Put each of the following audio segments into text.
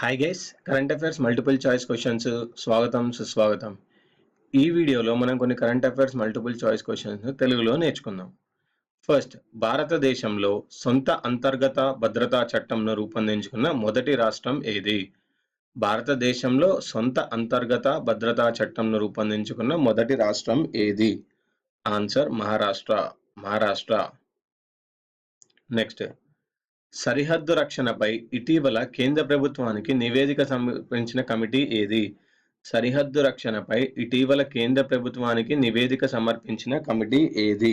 Hi guys, current affairs multiple choice questions స్వాగతం సుస్వాగతం. ఈ వీడియోలో మనం కొన్ని current affairs multiple choice questions తెలుగులో నేర్చుకుందాం. ఫస్ట్, భారతదేశంలో సొంత అంతర్గత భద్రతా చట్టంను రూపొందించుకున్న మొదటి రాష్ట్రం ఏది? భారతదేశంలో సొంత అంతర్గత భద్రతా చట్టంను రూపొందించుకున్న మొదటి రాష్ట్రం ఏది? ఆన్సర్ మహారాష్ట్ర. నెక్స్ట్, సరిహద్దు రక్షణపై ఇటీవల కేంద్ర ప్రభుత్వానికి నివేదిక సమర్పించిన కమిటీ ఏది? సరిహద్దు రక్షణపై ఇటీవల కేంద్ర ప్రభుత్వానికి నివేదిక సమర్పించిన కమిటీ ఏది?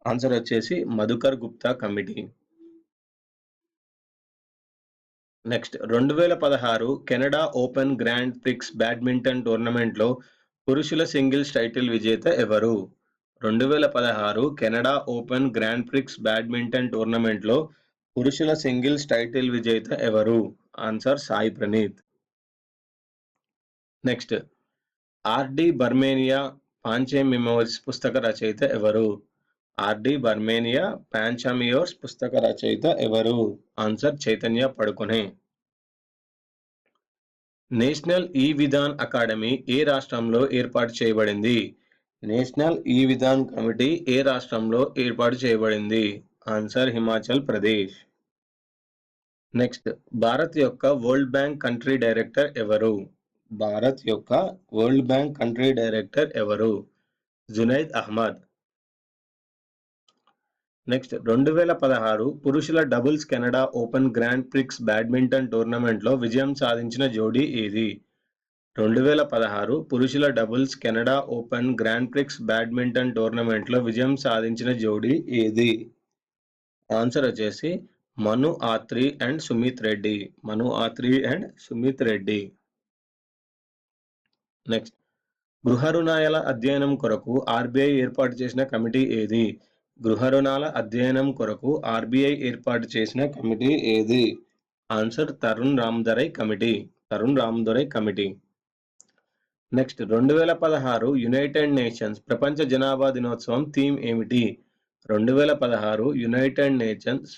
ఆన్సర్ వచ్చేసి Madhukar Gupta committee. Next, 2016 Canada open grand prix badminton టోర్నమెంట్లో పురుషుల సింగిల్స్ టైటిల్ విజేత ఎవరు? 2016 Canada open grand prix badminton టోర్నమెంట్లో పురుషుల సింగిల్స్ టైటిల్ విజేత ఎవరు? Answer Sai Praneeth. Next, RD బర్మేనియా పాంచెమియోర్స్ పుస్తక రచయిత ఎవరు? ఆర్డి బర్మేనియా పాంచెమియోర్స్ పుస్తక రచయిత ఎవరు? ఆన్సర్ చైతన్య పడుకునే. నేషనల్ ఈ విధాన్ అకాడమీ ఏ రాష్ట్రంలో ఏర్పాటు చేయబడింది? నేషనల్ ఈ విధాన్ కమిటీ ఏ రాష్ట్రంలో ఏర్పాటు చేయబడింది? ఆన్సర్ హిమాచల్ ప్రదేశ్. నెక్స్ట్, భారత్ యొక్క వరల్డ్ బ్యాంక్ కంట్రీ డైరెక్టర్ ఎవరు? భారత్ యొక్క వరల్డ్ బ్యాంక్ కంట్రీ డైరెక్టర్ ఎవరు? జునైద్ అహ్మద్. నెక్స్ట్, 2016 పురుషుల doubles Canada open grand prix badminton టోర్నమెంట్లో విజయం సాధించిన జోడీ ఏది? 2016 పురుషుల doubles Canada open grand prix badminton టోర్నమెంట్లో విజయం సాధించిన జోడీ ఏది? ఆన్సర్ వచ్చేసి మను ఆత్రి అండ్ సుమిత్ రెడ్డి. నెక్స్ట్, గృహ రుణాల అధ్యయనం కొరకు ఆర్బీఐ ఏర్పాటు చేసిన కమిటీ ఏది? గృహ రుణాల అధ్యయనం కొరకు ఆర్బీఐ ఏర్పాటు చేసిన కమిటీ ఏది? Answer Tarun Ramadorai committee. Next, 2016 United Nations ప్రపంచ జనాభా దినోత్సవం థీమ్ ఏమిటి? 2016 యునైటెడ్ నేషన్స్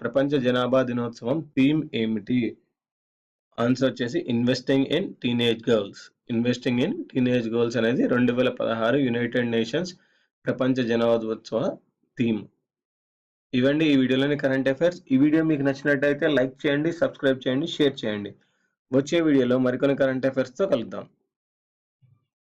ప్రపంచ జనాభా దినోత్సవం థీమ్ ఏమిటి? ఆన్సర్ వచ్చేసి ఇన్వెస్టింగ్ ఇన్ టీనేజ్ గర్ల్స్ అనేది 2016 యునైటెడ్ నేషన్స్ ప్రపంచ జనాభోత్సవ థీమ్. ఇవండి ఈ వీడియోలోని కరెంట్ అఫైర్స్. ఈ వీడియో మీకు నచ్చినట్టయితే లైక్ చేయండి, సబ్స్క్రైబ్ చేయండి, షేర్ చేయండి. వచ్చే వీడియోలో మరికొన్ని కరెంట్ అఫైర్స్తో కలుద్దాం.